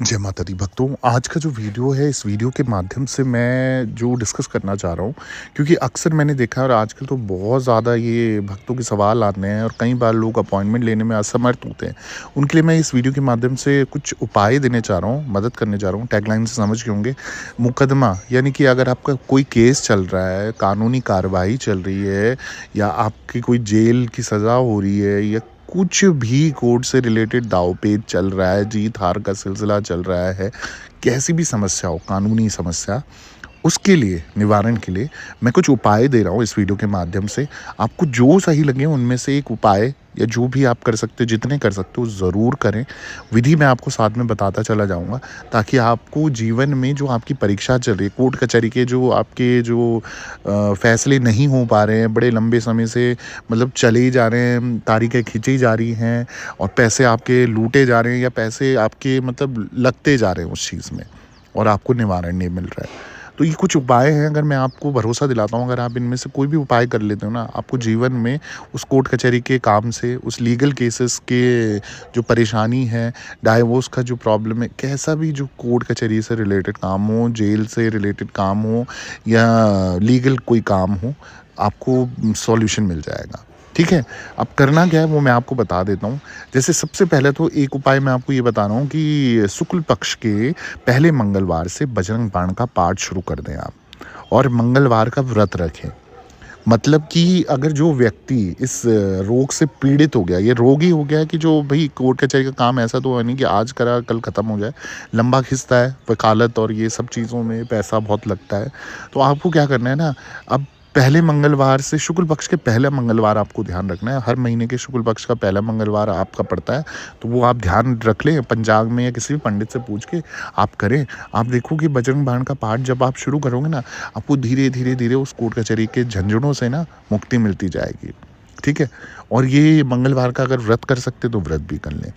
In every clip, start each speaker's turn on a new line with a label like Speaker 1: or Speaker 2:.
Speaker 1: जय माता दी भक्तों। आज का जो वीडियो है, इस वीडियो के माध्यम से मैं जो डिस्कस करना चाह रहा हूँ, क्योंकि अक्सर मैंने देखा है और आजकल तो बहुत ज़्यादा ये भक्तों के सवाल आते हैं और कई बार लोग अपॉइंटमेंट लेने में असमर्थ होते हैं। उनके लिए मैं इस वीडियो के माध्यम से कुछ उपाय देने चाह रहा हूँ, मदद करने चाह रहा हूँ। टैगलाइन से समझ गए होंगे, मुकदमा यानी कि अगर आपका कोई केस चल रहा है, कानूनी कार्रवाई चल रही है या आपकी कोई जेल की सज़ा हो रही है या कुछ भी कोर्ट से रिलेटेड दांव-पेच चल रहा है, जीत-हार का सिलसिला चल रहा है, कैसी भी समस्या हो, कानूनी समस्या, उसके लिए निवारण के लिए मैं कुछ उपाय दे रहा हूँ इस वीडियो के माध्यम से। आपको जो सही लगे उनमें से एक उपाय या जो भी आप कर सकते हो, जितने कर सकते हो ज़रूर करें। विधि मैं आपको साथ में बताता चला जाऊँगा, ताकि आपको जीवन में जो आपकी परीक्षा चल रही है, कोर्ट कचहरी के जो आपके जो फैसले नहीं हो पा रहे हैं, बड़े लंबे समय से मतलब चले ही जा रहे हैं, तारीखें खींची जा रही हैं और पैसे आपके लूटे जा रहे हैं या पैसे आपके मतलब लगते जा रहे हैं उस चीज़ में और आपको निवारण नहीं मिल रहा है। तो ये कुछ उपाय हैं, अगर मैं आपको भरोसा दिलाता हूँ, अगर आप इनमें से कोई भी उपाय कर लेते हो ना, आपको जीवन में उस कोर्ट कचहरी के काम से, उस लीगल केसेस के जो परेशानी है, डाइवोर्स का जो प्रॉब्लम है, कैसा भी जो कोर्ट कचहरी से रिलेटेड काम हो, जेल से रिलेटेड काम हो या लीगल कोई काम हो, आपको सॉल्यूशन मिल जाएगा। ठीक है? अब करना क्या है वो मैं आपको बता देता हूँ। जैसे सबसे पहले तो एक उपाय मैं आपको ये बता रहा हूँ कि शुक्ल पक्ष के पहले मंगलवार से बजरंग बाण का पाठ शुरू कर दें आप और मंगलवार का व्रत रखें। मतलब कि अगर जो व्यक्ति इस रोग से पीड़ित हो गया, ये रोग ही हो गया है कि जो भई कोर्ट कचहरी का काम ऐसा तो है नहीं कि आज करा कल ख़त्म हो जाए, लंबा खिंचता है, वकालत और ये सब चीज़ों में पैसा बहुत लगता है। तो आपको क्या करना है ना, अब पहले मंगलवार से शुक्ल पक्ष के पहला मंगलवार आपको ध्यान रखना है। हर महीने के शुक्ल पक्ष का पहला मंगलवार आपका पड़ता है, तो वो आप ध्यान रख लें, पंचांग में या किसी भी पंडित से पूछ के आप करें। आप देखो कि बजरंग बाण का पाठ जब आप शुरू करोगे ना, आपको धीरे-धीरे उस कोर्ट कचहरी के झंझटों से ना मुक्ति मिलती जाएगी। ठीक है? और ये मंगलवार का अगर व्रत कर सकते तो व्रत भी कर लें।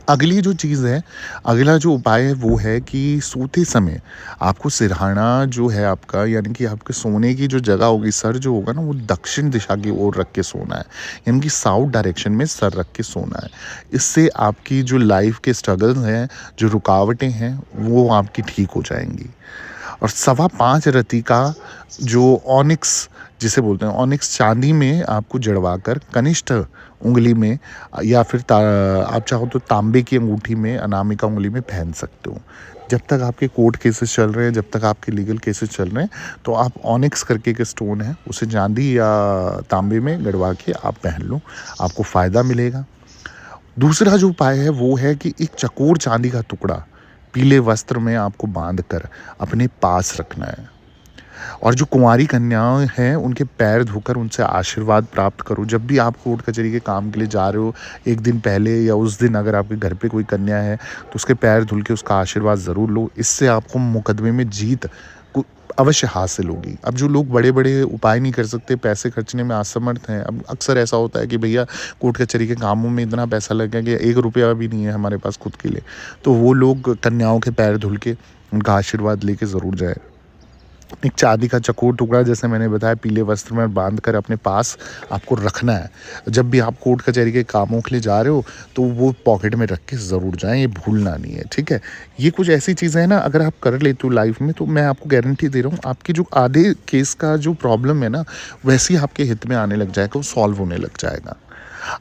Speaker 1: अगली जो चीज़ है, अगला जो उपाय है वो है कि सोते समय आपको सिरहाना जो है आपका, यानी कि आपके सोने की जो जगह होगी, सर जो होगा ना, वो दक्षिण दिशा की ओर रख के सोना है, यानी कि साउथ डायरेक्शन में सर रख के सोना है। इससे आपकी जो लाइफ के स्ट्रगल्स हैं, जो रुकावटें हैं, वो आपकी ठीक हो जाएँगी। और 5.25 रति का जो ऑनिक्स जिसे बोलते हैं, ऑनिक्स चांदी में आपको जड़वा कर कनिष्ठ उंगली में या फिर आप चाहो तो तांबे की अंगूठी में अनामिका उंगली में पहन सकते हो। जब तक आपके कोर्ट केसेस चल रहे हैं, जब तक आपके लीगल केसेस चल रहे हैं, तो आप ऑनिक्स करके एक स्टोन है, उसे चांदी या तांबे में गड़वा के आप पहन लो, आपको फ़ायदा मिलेगा। दूसरा जो उपाय है वो है कि एक चकोर चांदी का टुकड़ा पीले वस्त्र में आपको बांध कर अपने पास रखना है और जो कुंवारी कन्याएं हैं उनके पैर धोकर उनसे आशीर्वाद प्राप्त करो। जब भी आप कोर्ट कचहरी के काम के लिए जा रहे हो, एक दिन पहले या उस दिन अगर आपके घर पे कोई कन्या है तो उसके पैर धुल के उसका आशीर्वाद ज़रूर लो। इससे आपको मुकदमे में जीत अवश्य हासिल होगी। अब जो लोग बड़े-बड़े उपाय नहीं कर सकते, पैसे खर्चने में असमर्थ हैं, अब अक्सर ऐसा होता है कि भैया कोर्ट कचहरी के कामों में इतना पैसा लग गया कि 1 रुपया भी नहीं है हमारे पास खुद के लिए। तो वो लोग कन्याओं के पैर धुल के उनका आशीर्वाद लेके ज़रूर जाएँ। एक चांदी का चकोर टुकड़ा, जैसे मैंने बताया, पीले वस्त्र में बांध कर अपने पास आपको रखना है। जब भी आप कोर्ट कचहरी के कामों के लिए जा रहे हो तो वो पॉकेट में रख के ज़रूर जाएँ, ये भूलना नहीं है, ठीक है? ये कुछ ऐसी चीज़ें हैं ना, अगर आप कर लेते हो लाइफ में, तो मैं आपको गारंटी दे रहा हूँ आपकी जो आधे केस का जो प्रॉब्लम है ना, वैसे ही आपके हित में आने लग जाएगा, वो सॉल्व होने लग जाएगा।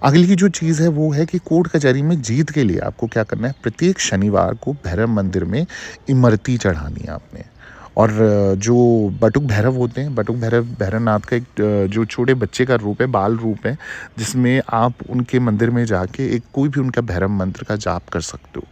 Speaker 1: अगली की जो चीज़ है वो है कि कोर्ट कचहरी में जीत के लिए आपको क्या करना है, प्रत्येक शनिवार को भैरव मंदिर में इमरती चढ़ानी है आपने। और जो बटुक भैरव होते हैं, बटुक भैरव भैरवनाथ का एक जो छोटे बच्चे का रूप है, बाल रूप है, जिसमें आप उनके मंदिर में जाके एक कोई भी उनका भैरव मंत्र का जाप कर सकते हो।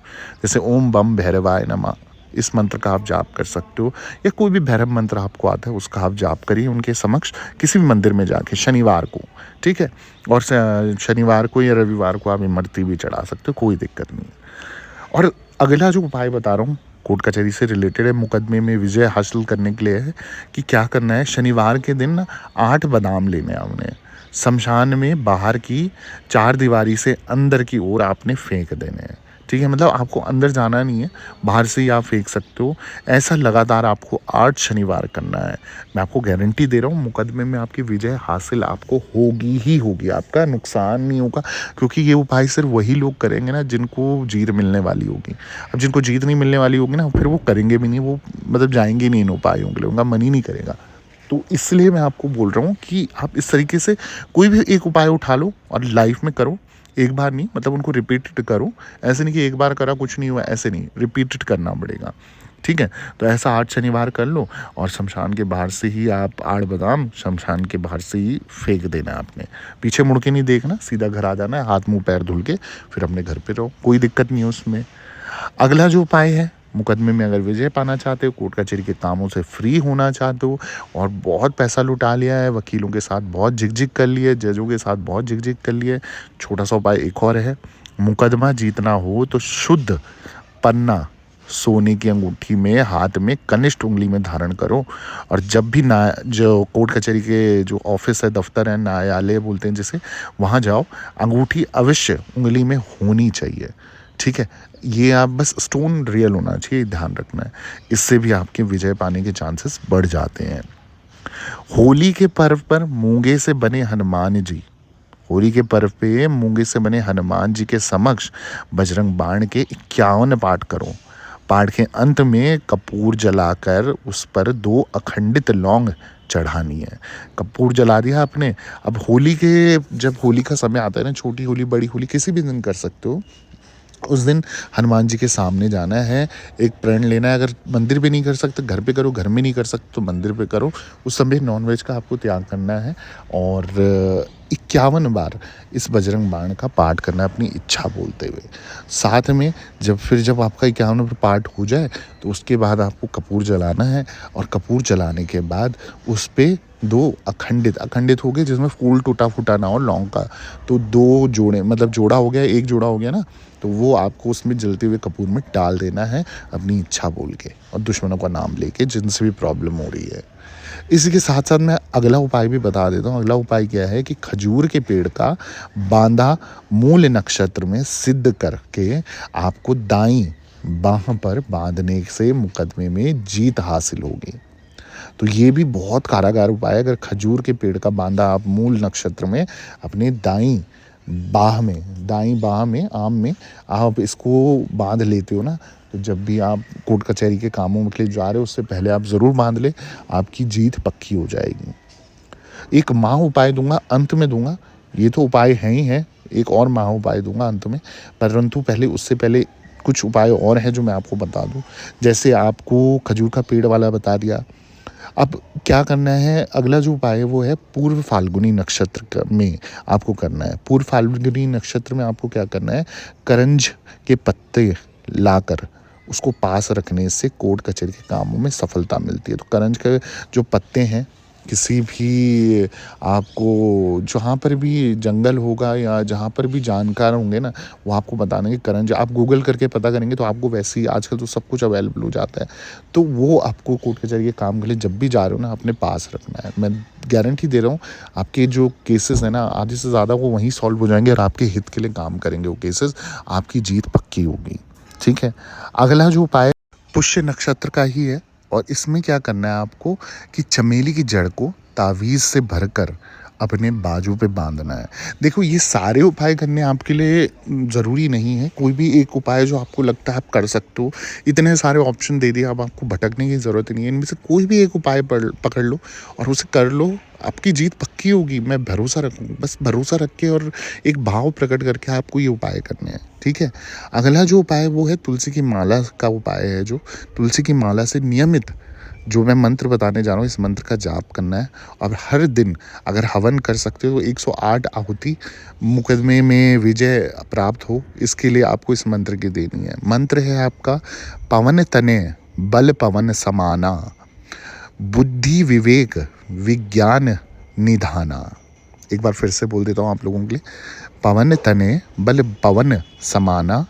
Speaker 1: जैसे ओम बम भैरवाय नमः, इस मंत्र का आप जाप कर सकते हो, या कोई भी भैरव मंत्र आपको आता है उसका आप जाप करिए उनके समक्ष किसी भी मंदिर में जाके शनिवार को, ठीक है? और शनिवार को या रविवार को आप इमरती भी चढ़ा सकते हो, कोई दिक्कत नहीं है। और अगला जो उपाय बता रहा हूँ कोर्ट कचहरी से रिलेटेड है, मुकदमे में विजय हासिल करने के लिए है कि क्या करना है, शनिवार के दिन ना 8 बादाम लेने हैं आपने, शमशान में बाहर की 4 दीवारी से अंदर की ओर आपने फेंक देने हैं। ठीक है, मतलब आपको अंदर जाना नहीं है, बाहर से ही आप फेंक सकते हो। ऐसा लगातार आपको 8 शनिवार करना है। मैं आपको गारंटी दे रहा हूँ, मुकदमे में आपकी विजय हासिल आपको होगी ही होगी, आपका नुकसान नहीं होगा, क्योंकि ये उपाय सिर्फ वही लोग करेंगे ना जिनको जीत मिलने वाली होगी। अब जिनको जीत नहीं मिलने वाली होगी ना, फिर वो करेंगे भी नहीं, वो मतलब जाएंगे नहीं इन उपायों के लिए, उनका मन ही नहीं करेगा। तो इसलिए मैं आपको बोल रहा हूँ कि आप इस तरीके से कोई भी एक उपाय उठा लो और लाइफ में करो। एक बार नहीं, मतलब उनको रिपीटेड करो। ऐसे नहीं कि एक बार करा कुछ नहीं हुआ, ऐसे नहीं, रिपीटेड करना पड़ेगा। ठीक है, तो ऐसा 8 शनिवार कर लो और शमशान के बाहर से ही आप आड़ बादाम शमशान के बाहर से ही फेंक देना है आपने। पीछे मुड़ के नहीं देखना, सीधा घर आ जाना है, हाथ मुंह पैर धुल के फिर अपने घर पे रहो, कोई दिक्कत नहीं है उसमें। अगला जो उपाय है, मुकदमे में अगर विजय पाना चाहते हो, कोर्ट कचहरी के कामों से फ्री होना चाहते हो और बहुत पैसा लुटा लिया है, वकीलों के साथ बहुत झिकझिक कर लिया है, जजों के साथ बहुत झिकझिक कर लिया है, छोटा सा उपाय एक और है। मुकदमा जीतना हो तो शुद्ध पन्ना सोने की अंगूठी में हाथ में कनिष्ठ उंगली में धारण करो और जब भी ना जो कोर्ट कचहरी के जो ऑफिस है, दफ्तर है, न्यायालय बोलते हैं जिसे, वहाँ जाओ, अंगूठी अवश्य उंगली में होनी चाहिए। ठीक है, ये आप बस स्टोन रियल होना चाहिए, ध्यान रखना है। इससे भी आपके विजय पाने के चांसेस बढ़ जाते हैं। होली के पर्व पर मूंगे से बने हनुमान जी, होली के पर्व पे मूंगे से बने हनुमान जी के समक्ष बजरंग बाण के 51 पाठ करो। पाठ के अंत में कपूर जलाकर उस पर 2 अखंडित लौंग चढ़ानी है। कपूर जला दिया आपने। अब होली के, जब होली का समय आता है ना, छोटी होली बड़ी होली किसी भी दिन कर सकते हो, उस दिन हनुमान जी के सामने जाना है, एक प्रण लेना है। अगर मंदिर पे नहीं कर सकते घर पे करो, घर में नहीं कर सकते तो मंदिर पे करो। उस समय नॉनवेज का आपको त्याग करना है और 51 बार इस बजरंग बाण का पाठ करना है अपनी इच्छा बोलते हुए। साथ में जब आपका 51 पाठ हो जाए तो उसके बाद आपको कपूर जलाना है और कपूर जलाने के बाद उस पर 2 अखंडित हो गए जिसमें फूल टूटा फूटा ना हो लौंग का, तो 2 जोड़े, मतलब जोड़ा हो गया, एक जोड़ा हो गया ना, तो वो आपको उसमें जलते हुए कपूर में डाल देना है अपनी इच्छा बोल के और दुश्मनों का नाम लेके जिनसे भी प्रॉब्लम हो रही है। इसी के साथ साथ मैं अगला उपाय भी बता देता हूँ। अगला उपाय क्या है कि खजूर के पेड़ का बांधा मूल नक्षत्र में सिद्ध करके आपको दाईं बाह पर बांधने से मुकदमे में जीत हासिल होगी। तो ये भी बहुत कारागार उपाय है। अगर खजूर के पेड़ का बांधा आप मूल नक्षत्र में अपने दाईं बाह में आम में आप इसको बांध लेते हो ना, तो जब भी आप कोर्ट कचहरी के कामों के लिए जा रहे हो उससे पहले आप ज़रूर बांध ले, आपकी जीत पक्की हो जाएगी। एक माह उपाय दूंगा, अंत में दूंगा, ये तो उपाय है ही है, एक और माह उपाय दूंगा अंत में, परंतु उससे पहले कुछ उपाय और हैं जो मैं आपको बता दूं। जैसे आपको खजूर का पेड़ वाला बता दिया। अब क्या करना है, अगला जो उपाय है वो है पूर्व फाल्गुनी नक्षत्र में आपको करना है। पूर्व फाल्गुनी नक्षत्र में आपको क्या करना है, करंज के पत्ते लाकर उसको पास रखने से कोर्ट कचहरी के कामों में सफलता मिलती है। तो करंज के जो पत्ते हैं, किसी भी आपको जहाँ पर भी जंगल होगा या जहाँ पर भी जानकार होंगे ना, वो आपको बताने कि करंज, आप गूगल करके पता करेंगे तो आपको वैसे ही आजकल तो सब कुछ अवेलेबल हो जाता है, तो वो आपको कोर्ट कचहरी के काम के लिए जब भी जा रहे हो ना अपने पास रखना है। मैं गारंटी दे रहा हूँ आपके जो केसेस हैं ना, आधे से ज़्यादा वो वहीं सॉल्व हो जाएंगे और आपके हित के लिए काम करेंगे वो केसेस, आपकी जीत पक्की होगी। ठीक है, अगला जो उपाय पुष्य नक्षत्र का ही है और इसमें क्या करना है आपको कि चमेली की जड़ को तावीज़ से भरकर अपने बाजू पे बांधना है। देखो, ये सारे उपाय करने आपके लिए ज़रूरी नहीं है, कोई भी एक उपाय जो आपको लगता है आप कर सकते हो। इतने सारे ऑप्शन दे दिए, अब आपको भटकने की ज़रूरत नहीं है, इनमें से कोई भी एक उपाय पकड़ लो और उसे कर लो, आपकी जीत पक्की होगी। मैं भरोसा रखूँ, बस भरोसा रख के और एक भाव प्रकट करके आपको ये उपाय करने हैं। ठीक है, अगला जो उपाय है वो है तुलसी की माला का उपाय है। जो तुलसी की माला से नियमित, जो मैं मंत्र बताने जा रहा हूँ, इस मंत्र का जाप करना है और हर दिन अगर हवन कर सकते हो तो 108 आहुति मुकदमे में विजय प्राप्त हो, इसके लिए आपको इस मंत्र की देनी है। मंत्र है आपका, पवन तने बल पवन समाना, बुद्धि विवेक विज्ञान निधाना। एक बार फिर से बोल देता हूँ आप लोगों के लिए, पवन तने बल पवन समाना,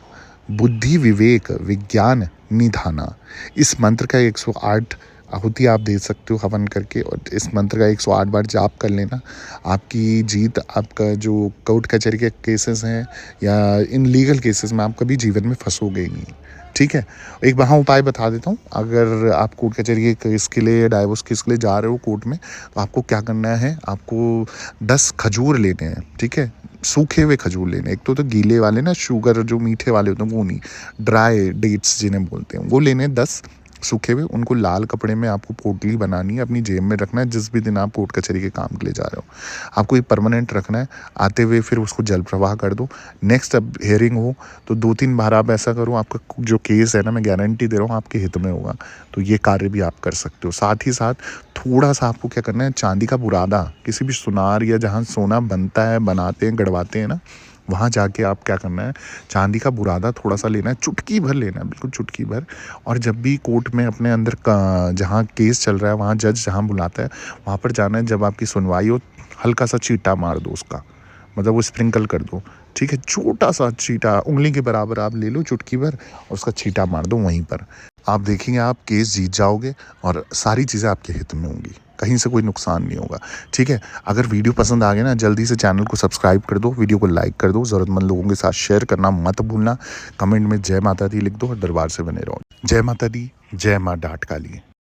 Speaker 1: बुद्धि विवेक विज्ञान निधाना। इस मंत्र का 108 आहुति आप दे सकते हो हवन करके, और इस मंत्र का 108 बार जाप कर लेना। आपकी जीत, आपका जो कोर्ट कचहरी के केसेस हैं या इन लीगल केसेस में आप कभी जीवन में फंसोगे ही नहीं। ठीक है, एक वहाँ उपाय बता देता हूँ। अगर आप कोर्ट कचहरी के केस के लिए, डाइवोर्स केस के लिए जा रहे हो कोर्ट में, तो आपको क्या करना है, आपको 10 खजूर लेने हैं। ठीक है, सूखे हुए खजूर लेने, एक तो गीले वाले ना, शुगर जो मीठे वाले होते हैं वो नहीं, ड्राई डेट्स जिन्हें बोलते हैं वो लेने 10 सूखे हुए। उनको लाल कपड़े में आपको पोटली बनानी है, अपनी जेब में रखना है। जिस भी दिन आप कोर्ट कचहरी के काम के लिए जा रहे हो, आपको ये परमानेंट रखना है। आते हुए फिर उसको जल प्रवाह कर दो। नेक्स्ट अब हियरिंग हो तो 2-3 बार आप ऐसा करो, आपका जो केस है ना, मैं गारंटी दे रहा हूँ आपके हित में होगा। तो ये कार्य भी आप कर सकते हो। साथ ही साथ थोड़ा सा आपको क्या करना है, चांदी का बुरादा, किसी भी सुनार या जहाँ सोना बनता है, बनाते हैं, गड़वाते हैं ना, वहाँ जाके आप क्या करना है, चांदी का बुरादा थोड़ा सा लेना है, चुटकी भर लेना है, बिल्कुल चुटकी भर। और जब भी कोर्ट में अपने अंदर का जहाँ केस चल रहा है, वहाँ जज जहाँ बुलाता है, वहाँ पर जाना है। जब आपकी सुनवाई हो, हल्का सा चीटा मार दो उसका, मतलब वो स्प्रिंकल कर दो। ठीक है, छोटा सा चीटा, उंगली के बराबर आप ले लो चुटकी भर, और उसका छींटा मार दो वहीं पर। आप देखेंगे आप केस जीत जाओगे और सारी चीज़ें आपके हित में होंगी, कहीं से कोई नुकसान नहीं होगा। ठीक है, अगर वीडियो पसंद आ गया ना, जल्दी से चैनल को सब्सक्राइब कर दो, वीडियो को लाइक कर दो, ज़रूरतमंद लोगों के साथ शेयर करना मत भूलना। कमेंट में जय माता दी लिख दो और दरबार से बने रहो। जय माता दी, जय माँ डाट काली।